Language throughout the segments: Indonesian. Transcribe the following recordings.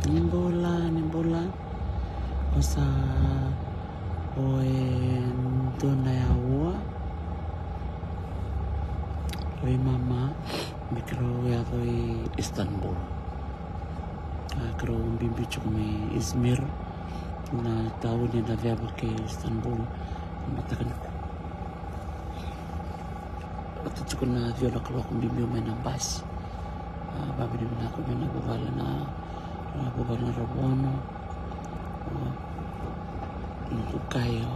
nimbola osa oen dona yaua oi mama mikro ya i Istanbul kro bimbi chukme Izmir na tahun yang dah ke Istanbul matakan atau cukup na viola kalau aku bimbi main nambas babi di mana aku main bubala na Rabono untuk kayo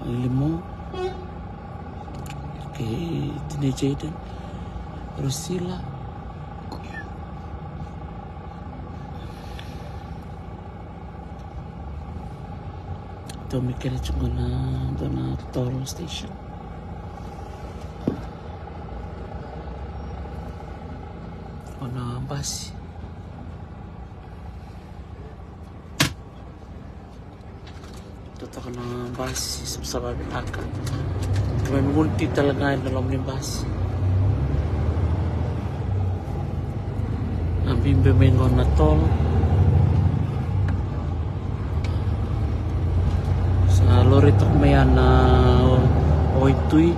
limo ke teenager Rosila to mikir cuma na toll station ona basi na basi sama binaka may multi talaga dalam ni basi ang bimbe may na tol sa lori tok mayan na oitui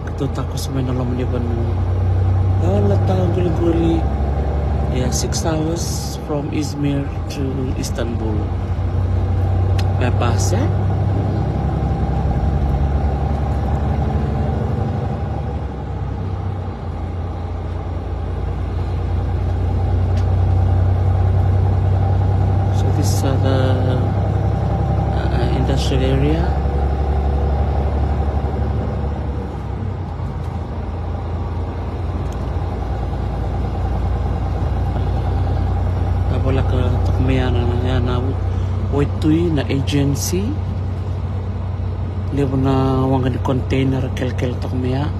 katutak ko sa may nalam ni banu latang guli-guli 6 hours from Izmir to Istanbul bebas ya so this is the industrial area wala ka takmayan na Oitui na agency lebo na wanga di container kel takmaya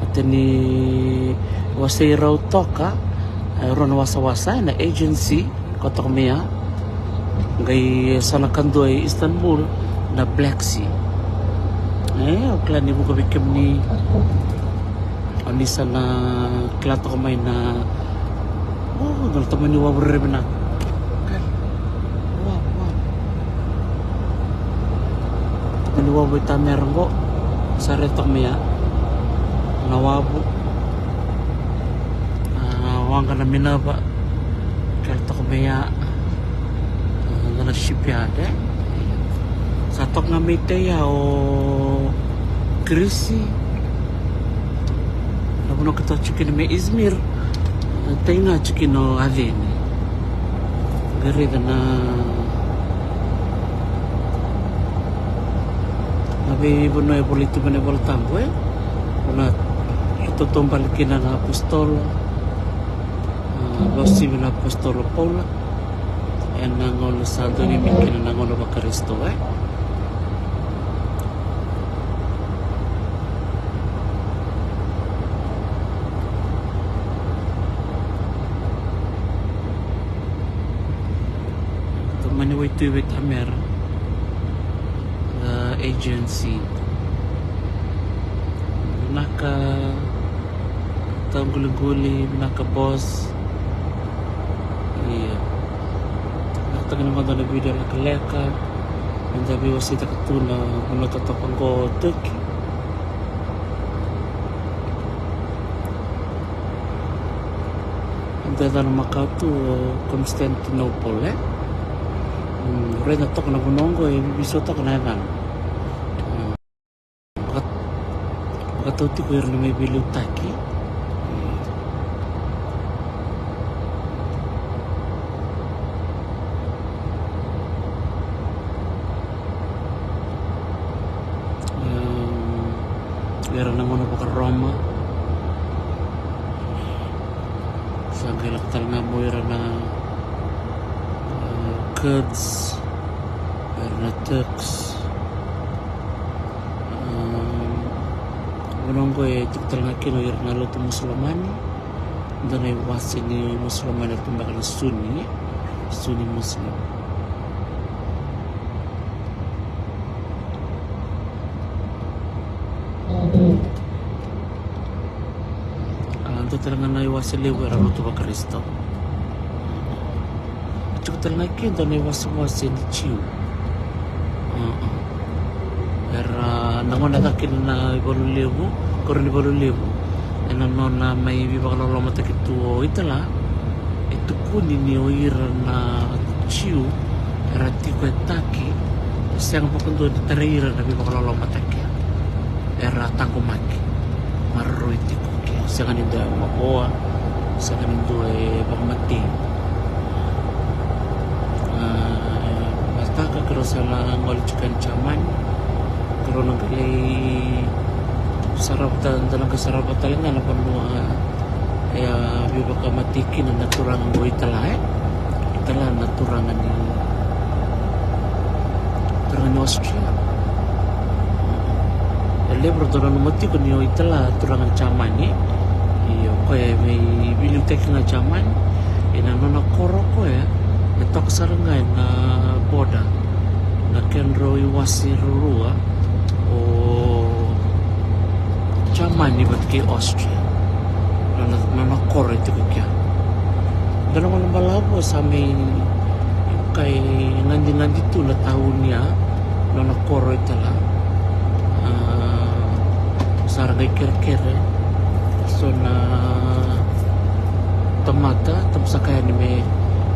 at ni wasay raw toka ron wasa na agency ko takmaya ngay sana kando ay Istanbul na Black Sea okla ni mo kabikim ni anisa na klato kamay na naltaman ni wawar na niwaboy tamerang ko sa retok maya nawabo wang ka na minaba retok maya na shipyard sa tok nga mitaya o krisi nabuno kita chikin may Izmir tayo nga chikin o adin gari na Nabi buno e polito bane voltambo una ito tombalikin na apostol Bossi na apostol Paula en nangolo santo ni mikin na nangolo ba Kristo maniway tuwit amer agency naka tang guli-guli naka boss nakatagin naman doon na video na kaleka ang sabi wasita katuna kung natatapang ko Turkey ang dada na Macau to Constantinople rin natok na bunonggo bisota ko na yan Makatuti ko yung may bilog taki meron na muna pa ka Roma sa galaktal nga mo yun na Kurds meron na Turks Gunung gue tuktal nga kino yun nga luto Muslimani doon ay wasin ni Musliman at tumbakal Sunni Muslim talangan na iwasiliw era luto ba Kristo. Cukup talangan kinto na iwasawasi ni Chiu. Era nangon natakin na ibalulibo, koron ibalulibo. Nanon na may bibakalo mata kitu itala. Itu kuni ni oira na Chiu era tiko etaki. Siang pakundo di taraira na bibakalo mata kia. Era tangkumaki. Marro itiko. Siang nindo ay makoa, siang nindo ay pagmati. Basta ka karo sa ngol chicken chaman, karo nang kali sarap dalang kasarap talaga na panua ay biba ka matikin na naturangan mo itala itala naturangan ni Austria. Lebro doon na mati ko niyo itala turangan chaman ni iyo kaya may bibliotek nga chaman inano na koro ko natok sarangay na boda na kenro iwasi rurua o chaman ni bat kay Austria na koro ito ko kya ganun walang malabo sa may kay ngandi to na taon niya na koro itala saragay kere so na tamata tamsakaya ni may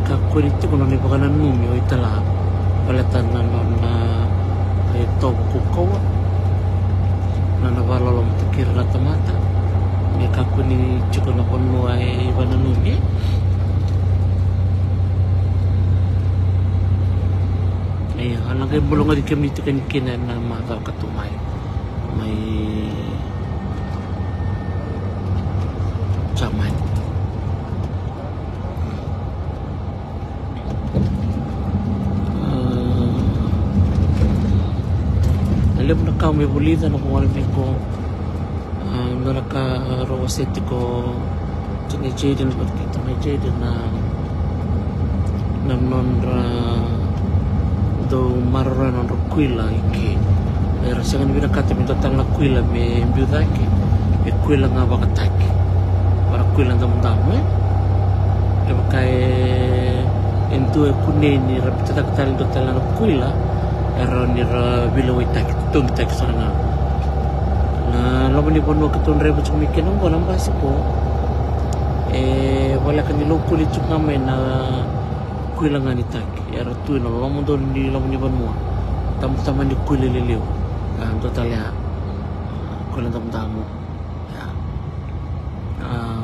kakuliti ko nang ibaganan numi o itala palatan na kay togo kawa na nabalalo matakir na tamata may kakuliti ko na kono ay ibanan numi ay halagay bulungan di kami itikan kinan na mga katumay may chaman alam na ka may bulita na kung alam ko naraka rawaseti ko ni Jaden kita may Jaden na namnonra do marran kuila iki era sangan binakati minta tangla kuila me biudaki e kuila nga bakataki para kuila ndam-ndam e kay ento e kuneni rapita katal do tala kuila era ni ra bilawai tak tung tak sana na laban ni bono katun rebo chumikin ng walang basi po wala kanilo kulit chuk ngamay na kuila nga ni tak era tu na laban doon ni laban ni bono tam-taman ni kuila liliw totalnya kuila ndam-ndam ya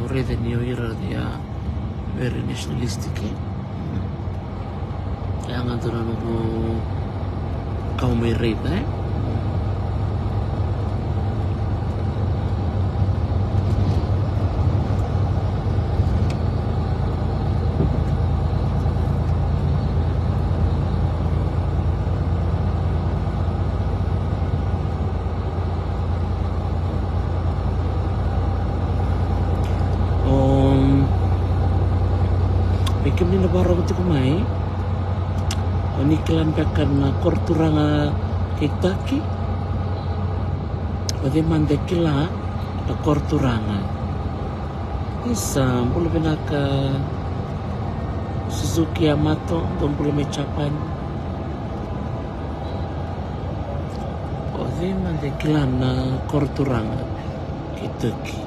already new year ya very nationalistic ya nga doon ano kau may rate bikin ni nabarang ito kumay panikilan kakan na korturanga kitaki pwede mandekila na korturanga isa pula pinaka Suzuki Yamato doon pula may chapan pwede mandekila na korturanga kitaki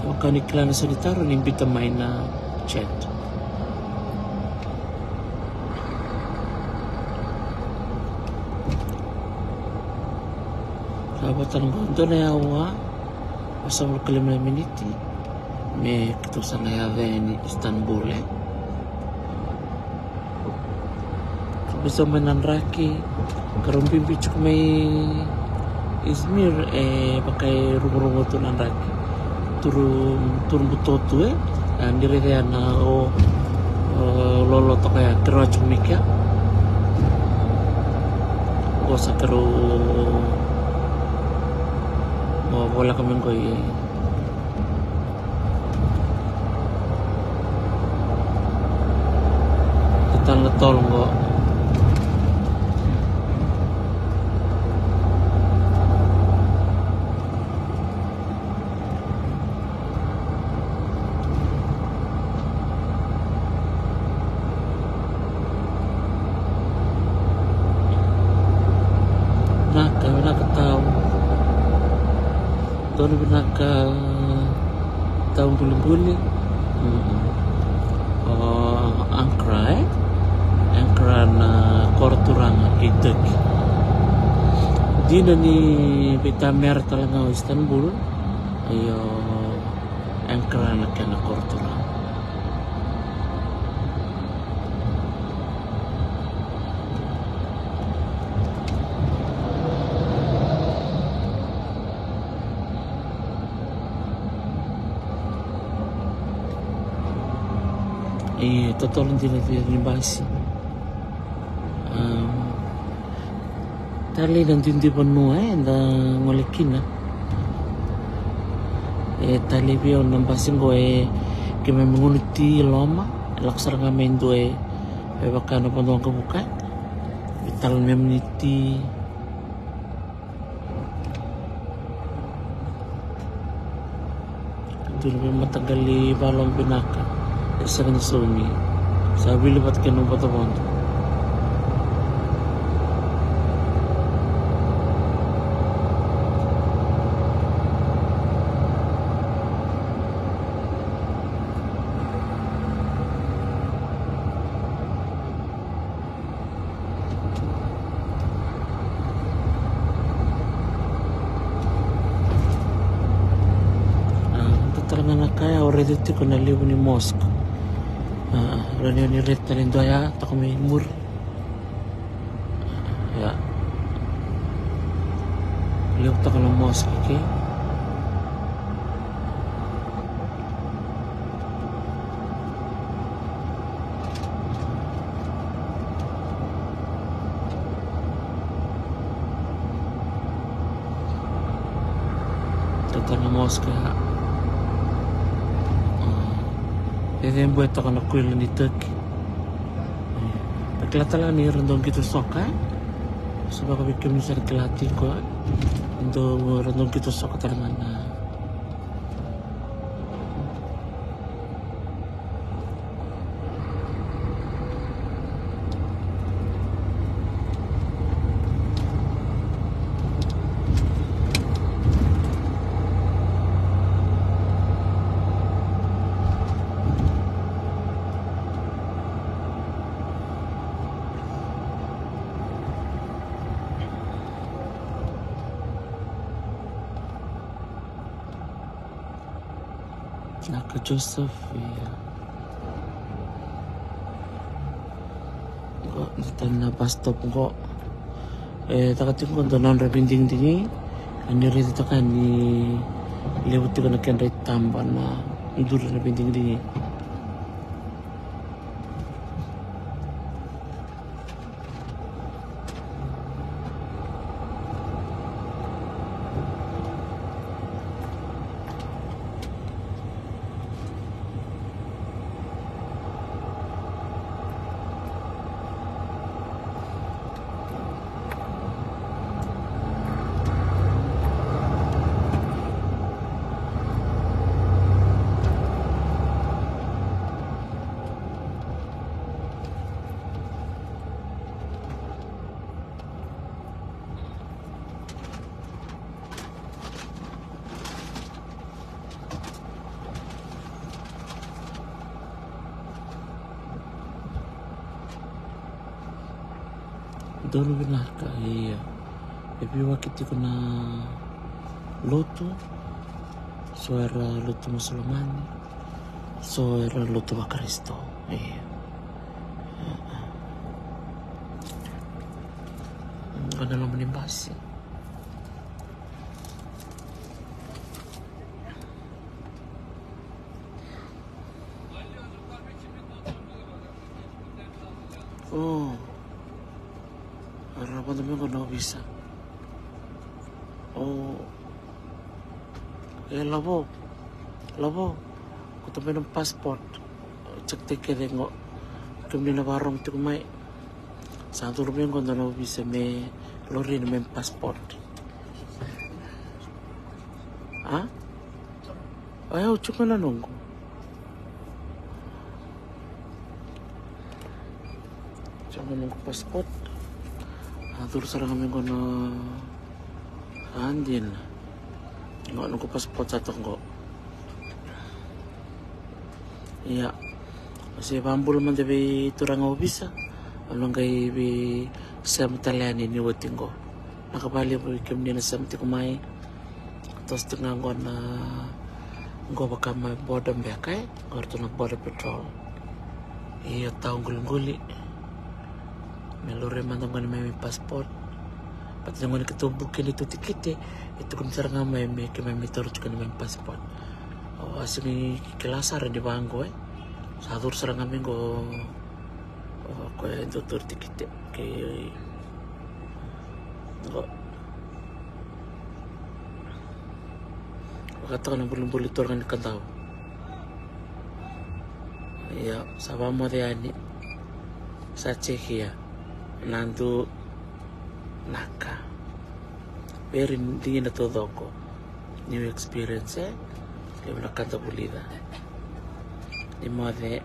kaya kanikila na sanitaro nimbita may na chat Kabatan Gondo na yawa pasal kelima miniti me ketusan na yawa ni Istanbul bisa menanraki karumpi cuk may Izmir pakai rungu-rungu tu nanraki turun butotu andire kaya na lolo to kaya terus mikya gosa karo wala kami ko kita letol ko tahu doon binaka tahu buli-buli angkra na korturanga itek di na ni Vitamer talaga Istanbul ayo angkra na kena korturanga totoo din natin basi tali nandun di panua na ngolikin tali biyo ng basing ko kaya mengunit ti loma laksar nga mendo baka na panduang kabuka vital memniti ito na matagali balong binaka sa kanya sumi sabi lipat ka nung patapon talaga na kaya already ko naliw ni mosque Rani ni red na lindo ya tako may mur ya liok tako ng mosque ke tako ng mosque ya Jadi buat tak nak kuil ni Turki. Kelihatan ni rendong kita soka. Sebab kami bisa kelihatan ko. Untuk rendong kita soka terangan. Naka Joseph kok na bus stop kok takatin ko doon rabinding dingi ani rito kan ni lewat ko na kan rito tamba na idur rabinding dingi Doon binaka Ipiwa kiti ko na loto so era loto musulmani so era loto ba Kristo ano naman yung basi harapan namin ko na visa labo ko tabi ng passport check ticket ngo kami na barong ti kumay sa turun ko na visa may lori na may passport ayaw cuma na nunggu cuma nunggu passport terus sarang kami ko na Andin. Nggak nunggu pasport satu nggak. Iya. Masih pambul man tapi turang bisa. Along kay bi sam Italiani ni watingo. Nakabali po kim din sam ti kumay. Tapos tingnan ko na go baka may border bekay. Orto na border patrol. Iya taong gulong-guli. Melore man tong may passport. Pati nang katubukin itu tikite. Itu kung sarang may torch ka may passport. O asing kilasar di bangko Sadur sarang kami go ko itu tur tikite kay go. Waktu kan belum tur kan kataw. Ya, sabamo de ani sa Czechia nandu naka. Pero hindi na todo ko. New experience kaya nakanta pulida. Di mo de